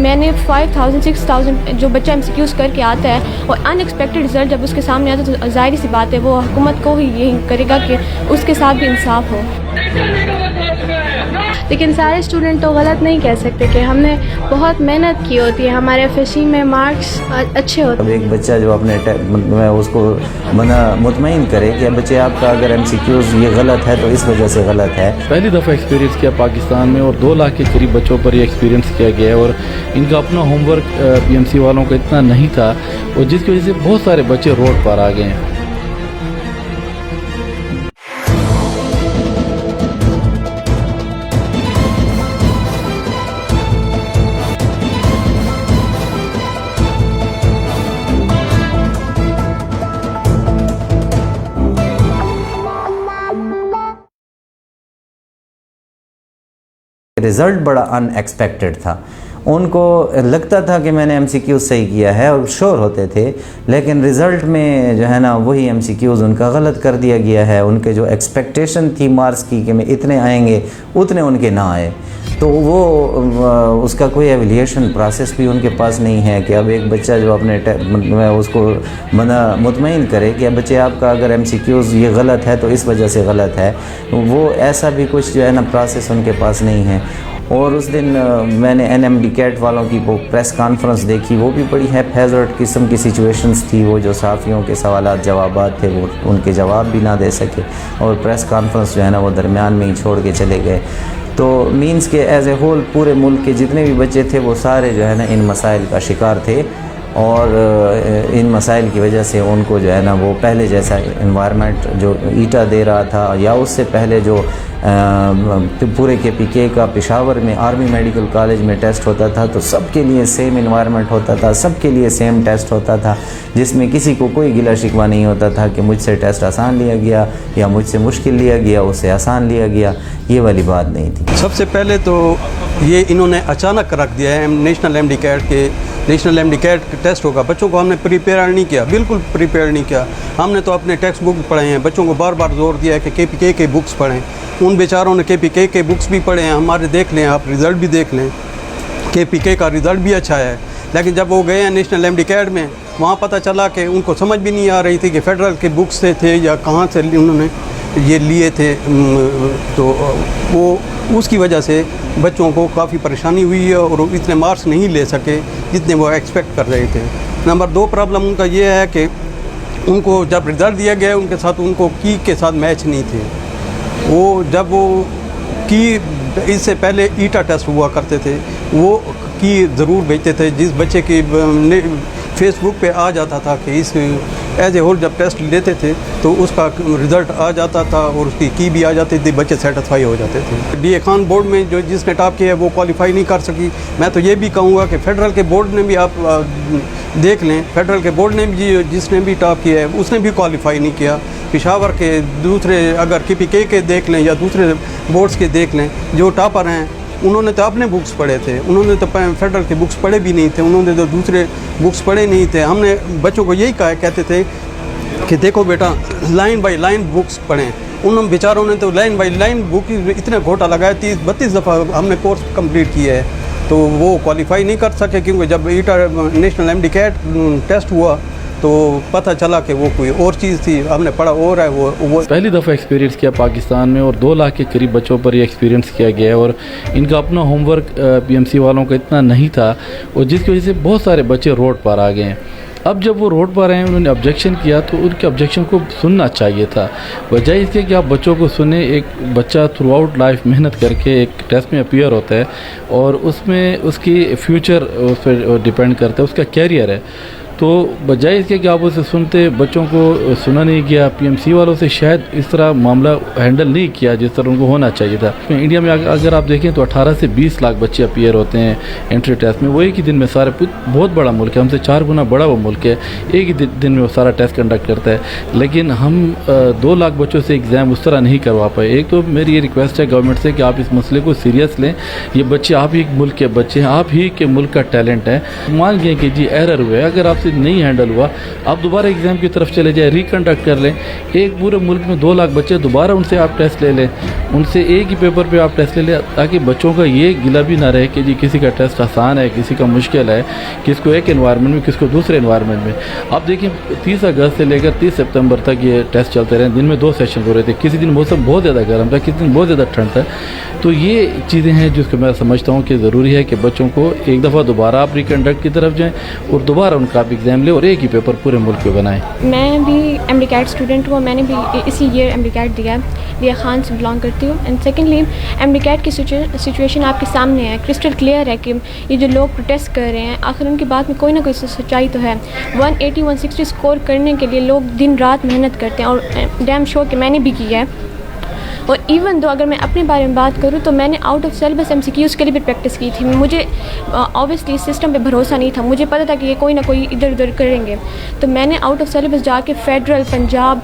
मैंने 5000 6000 जो बच्चा MCQs करके आता है और अनएक्सपेक्टेड रिजल्ट जब उसके सामने आता है तो ज़ाहिर सी बात है वो हुकूमत को ही यही करेगा कि उसके साथ भी इंसाफ हो। लेकिन सारे स्टूडेंट तो गलत नहीं कह सकते कि हमने बहुत मेहनत की होती है, हमारे FSC में मार्क्स अच्छे होते हैं। अब एक बच्चा जो अपने मैं उसको मुतमईन करे कि बच्चे आपका अगर MCQs ये गलत है तो इस वजह से गलत है। पहली दफ़ा एक्सपीरियंस किया पाकिस्तान में और 2 लाख के करीब बच्चों पर ये एक्सपीरियंस किया गया है और इनका अपना होमवर्क PMC वालों का इतना नहीं था और जिसकी वजह से बहुत सारे बच्चे रोड पर आ गए हैं। रिज़ल्ट बड़ा अनएक्सपेक्टेड था। उनको लगता था कि मैंने MCQ सही किया है और श्योर होते थे, लेकिन रिज़ल्ट में जो है ना वही MCQs उनका गलत कर दिया गया है। उनके जो एक्सपेक्टेशन थी मार्क्स की कि मैं इतने आएंगे उतने उनके ना आए, तो वो उसका कोई एवेल्यूएशन प्रोसेस भी उनके पास नहीं है कि अब एक बच्चा जो अपने मैं उसको मुतमईन करे कि बच्चे आपका अगर MCQs ये गलत है तो इस वजह से गलत है, वो ऐसा भी कुछ जो है ना प्रोसेस उनके पास नहीं है। और उस दिन मैंने NMD CAT वालों की वो प्रेस कॉन्फ्रेंस देखी, वो भी बड़ी हैज़ार्ड किस्म की सिचुएशंस थी। वो जो साफ़ियों के सवालात जवाबात थे वो उनके जवाब भी ना दे सके और प्रेस कॉन्फ्रेंस जो है ना वो दरमियान में ही छोड़ के चले गए। तो मीन्स के एज ए होल पूरे मुल्क के जितने भी बच्चे थे वो सारे जो है ना इन मसाइल का शिकार थे और इन मसाइल की वजह से उनको जो है ना वो पहले जैसा इन्वायरमेंट जो ईटा दे रहा था या उससे पहले जो पूरे KPK का पेशावर में आर्मी मेडिकल कॉलेज में टेस्ट होता था तो सबके लिए सेम इन्वायरमेंट होता था, सबके लिए सेम टेस्ट होता था, जिसमें किसी को कोई गिला शिकवा नहीं होता था कि मुझसे टेस्ट आसान लिया गया या मुझसे मुश्किल लिया गया, उससे आसान लिया गया, ये वाली बात नहीं थी। सबसे पहले तो ये इन्होंने अचानक रख दिया है नेशनल MD CAT टेस्ट होगा। बच्चों को हमने प्रिपेयर नहीं किया, बिल्कुल प्रिपेयर नहीं किया। हमने तो अपने टेक्स्ट बुक पढ़े हैं, बच्चों को बार बार जोर दिया है कि KPK के बुक्स पढ़ें। उन बेचारों ने KPK के बुक्स भी पढ़े हैं, हमारे देख लें, आप रिज़ल्ट भी देख लें, KPK का रिज़ल्ट भी अच्छा है। लेकिन जब वो गए हैं नेशनल MD CAT में, वहाँ पता चला कि उनको समझ भी नहीं आ रही थी कि फेडरल के बुक्स से थे या कहाँ से उन्होंने ये लिए थे। तो वो उसकी वजह से बच्चों को काफ़ी परेशानी हुई है और इतने मार्क्स नहीं ले सके जितने वो एक्सपेक्ट कर रहे थे। नंबर 2 प्रॉब्लम उनका ये है कि उनको जब रिज़ल्ट दिया गया उनके साथ उनको की के साथ मैच नहीं थे। वो जब वो की इससे पहले ईटा टेस्ट हुआ करते थे, वो की ज़रूर भेजते थे। जिस बच्चे की फेसबुक पे आ जाता था कि इस एज ए होल जब टेस्ट लेते थे तो उसका रिज़ल्ट आ जाता था और उसकी की भी आ जाती थी, बच्चे सेटिस्फाई हो जाते थे। DA खान बोर्ड में जो जिसने टॉप किया है वो क्वालिफाई नहीं कर सकी। मैं तो ये भी कहूँगा कि फेडरल के बोर्ड ने भी आप देख लें, फेडरल के बोर्ड ने भी जिसने भी टॉप किया है उसने भी क्वालिफाई नहीं किया। पेशावर के दूसरे अगर KPK के देख लें या दूसरे बोर्ड्स के देख लें, जो टॉपर हैं उन्होंने तो अपने बुक्स पढ़े थे, उन्होंने तो फेडरल के बुक्स पढ़े भी नहीं थे, उन्होंने तो दूसरे बुक्स पढ़े नहीं थे। हमने बच्चों को यही कहते थे कि देखो बेटा लाइन बाय लाइन बुक्स पढ़ें। उन बेचारों ने तो लाइन बाय लाइन बुक इतने घोटा लगाया, 30-32 दफ़ा हमने कोर्स कंप्लीट किया है, तो वो क्वालिफाई नहीं कर सके। क्योंकि जब ईटा नेशनल MD CAT टेस्ट हुआ तो पता चला कि वो कोई और चीज़ थी, हमने पढ़ा और है वो पहली दफ़ा एक्सपीरियंस किया पाकिस्तान में और 2 लाख के करीब बच्चों पर ये एक्सपीरियंस किया गया है और इनका अपना होमवर्क PMC वालों का इतना नहीं था और जिसकी वजह से बहुत सारे बच्चे रोड पर आ गए हैं। अब जब वो रोड पर आए हैं, उन्होंने ऑब्जेक्शन किया तो उनके ऑब्जेक्शन को सुनना चाहिए था, वजह इसके कि आप बच्चों को सुने। एक बच्चा थ्रू आउट लाइफ मेहनत करके एक टेस्ट में अपीयर होता है और उसमें उसकी फ्यूचर उस पर डिपेंड करता है, उसका कैरियर है। तो बजाय इसके कि आप उसे सुनते, बच्चों को सुना नहीं गया। PMC वालों से शायद इस तरह मामला हैंडल नहीं किया जिस तरह उनको होना चाहिए था। इंडिया में अगर आप देखें तो 18 से 20 लाख बच्चे अपीयर होते हैं एंट्री टेस्ट में। वो एक ही दिन में सारे, बहुत बड़ा मुल्क है, हमसे 4 गुना बड़ा वो मुल्क है, एक ही दिन में वो सारा टेस्ट कंडक्ट करता है। लेकिन हम 2 लाख बच्चों से एग्ज़ाम उस तरह नहीं करवा पाए। एक तो मेरी ये रिक्वेस्ट है गवर्नमेंट से कि आप इस मसले को सीरियस लें। ये बच्चे आप ही मुल्क के बच्चे हैं, आप ही के मुल्क का टैलेंट है। मान गए कि जी एरर हुए, अगर आपसे दिन नहीं हैंडल हुआ, अब दोबारा एग्ज़ाम की तरफ चले जाए, रिकंडक्ट कर लें। एक पूरे मुल्क में 2 लाख बच्चे, दोबारा उनसे आप टेस्ट ले लें, उनसे एक ही पेपर पे आप टेस्ट ले लें, ताकि बच्चों का ये गिला भी ना रहे कि जी किसी का टेस्ट आसान है, किसी का मुश्किल है, किसको एक एनवायरनमेंट में, किसको दूसरे एनवायरनमेंट में। अब देखिए 30 अगस्त से लेकर 30 सितंबर तक ये टेस्ट चलते रहे, दिन में 2 सेशन हो रहे थे। किसी दिन मौसम बहुत ज़्यादा गर्म था, किसी दिन बहुत ज़्यादा ठंड था। तो ये चीज़ें हैं जिसको मैं समझता हूँ कि ज़रूरी है कि बच्चों को एक दफ़ा दोबारा आप रिकंडक्ट की तरफ जाएँ और दोबारा उनका आप एग्ज़ाम लें और एक ही पेपर पूरे मुल्क में बनाएँ। मैं भी MD-CAT स्टूडेंट हूँ, मैंने भी इसी ईयर MD-CAT दिया है, दिया खान से बिलोंग करती हूँ। एंड सेकेंडली MD-CAT की सिचुएशन आपके सामने है, क्रिस्टल क्लियर है कि ये जो लोग प्रोटेस्ट कर रहे हैं, आखिर उनकी बात में कोई ना कोई सच्चाई तो है। 180 160 स्कोर करने के लिए लोग दिन रात मेहनत करते हैं और डैम श्योर कि मैंने भी किया है। और इवन दो अगर मैं अपने बारे में बात करूँ तो मैंने आउट ऑफ सिलेबस MCQs के लिए भी प्रैक्टिस की थी। मुझे ऑब्वियसली सिस्टम पे भरोसा नहीं था, मुझे पता था कि ये कोई ना कोई इधर उधर करेंगे, तो मैंने आउट ऑफ सिलेबस जाके federal, Punjab,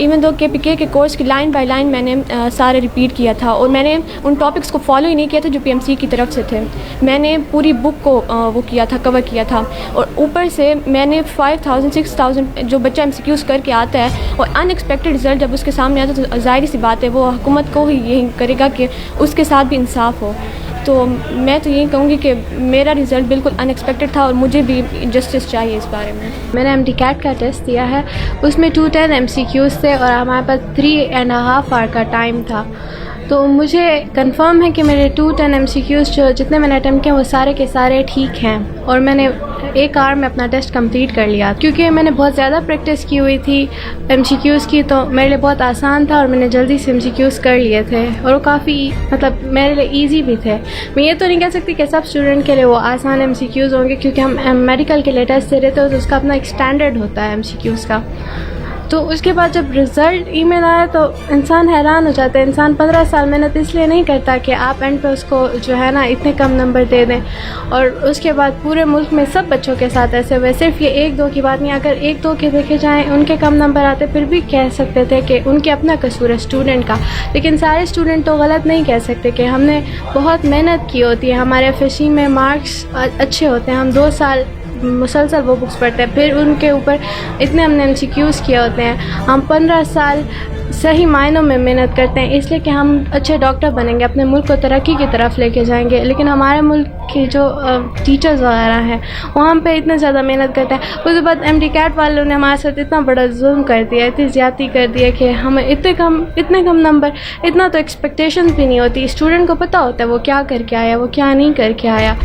even though KPK के कोर्स की लाइन बाय लाइन मैंने सारे रिपीट किया था। और मैंने उन टॉपिक्स को फॉलो ही नहीं किया था जो PMC की तरफ से थे, मैंने पूरी बुक को वो किया था, कवर किया था। और ऊपर से मैंने 5000 6000 जो बच्चा MCQs करके आता है और अनएक्सपेक्टेड रिजल्ट जब उसके सामने आता है तो ज़ाहिर सी बात है वो हुकूमत को ही यही करेगा कि उसके साथ भी इंसाफ हो। तो मैं तो यही कहूँगी कि मेरा रिज़ल्ट बिल्कुल अनएक्सपेक्टेड था और मुझे भी जस्टिस चाहिए इस बारे में। मैंने MD-CAT का टेस्ट दिया है, उसमें 210 MCQs थे और हमारे पास 3.5 आवर का टाइम था। तो मुझे कंफर्म है कि मेरे 210 MCQs जो जितने मैंने अटैम्प्ट किए वो सारे के सारे ठीक हैं और मैंने 1 आवर में अपना टेस्ट कंप्लीट कर लिया। क्योंकि मैंने बहुत ज़्यादा प्रैक्टिस की हुई थी MCQs की, तो मेरे लिए बहुत आसान था और मैंने जल्दी से MCQs कर लिए थे और वो काफ़ी मतलब मेरे लिए ईजी भी थे। मैं ये तो नहीं कह सकती कि सब स्टूडेंट के लिए वो आसान MCQs होंगे, क्योंकि हम मेडिकल के लिए टेस्ट दे रहे थे तो उसका अपना एक स्टैंडर्ड होता है MCQs का। तो उसके बाद जब रिज़ल्ट ईमेल आया तो इंसान हैरान हो जाता है। इंसान 15 साल मेहनत इसलिए नहीं करता कि आप एंड पे उसको जो है ना इतने कम नंबर दे दें। और उसके बाद पूरे मुल्क में सब बच्चों के साथ ऐसे हुए, सिर्फ ये 1-2 की बात नहीं। अगर 1-2 के देखे जाएँ उनके कम नंबर आते फिर भी कह सकते थे कि उनके अपना कसूर है स्टूडेंट का, लेकिन सारे स्टूडेंट तो गलत नहीं कह सकते कि हमने बहुत मेहनत की होती है, हमारे FSC में मार्क्स अच्छे होते हैं, हम 2 साल मुसलसल वो बुक्स पढ़ते हैं, फिर उनके ऊपर इतने हमने MCQs किए होते हैं। हम 15 साल सही मायनों में मेहनत करते हैं इसलिए कि हम अच्छे डॉक्टर बनेंगे, अपने मुल्क को तरक्की की तरफ लेके जाएंगे। लेकिन हमारे मुल्क के जो टीचर्स वगैरह हैं वो हम पे इतना ज़्यादा मेहनत करते हैं। उसके बाद MD-CAT वालों ने हमारे साथ इतना बड़ा जुल्म कर दिया, इतनी ज़्यादती कर दिया कि हमें इतने कम नंबर, इतना तो एक्सपेक्टेशंस भी नहीं होती। स्टूडेंट को पता होता है वो क्या करके आया, वो क्या नहीं करके आया।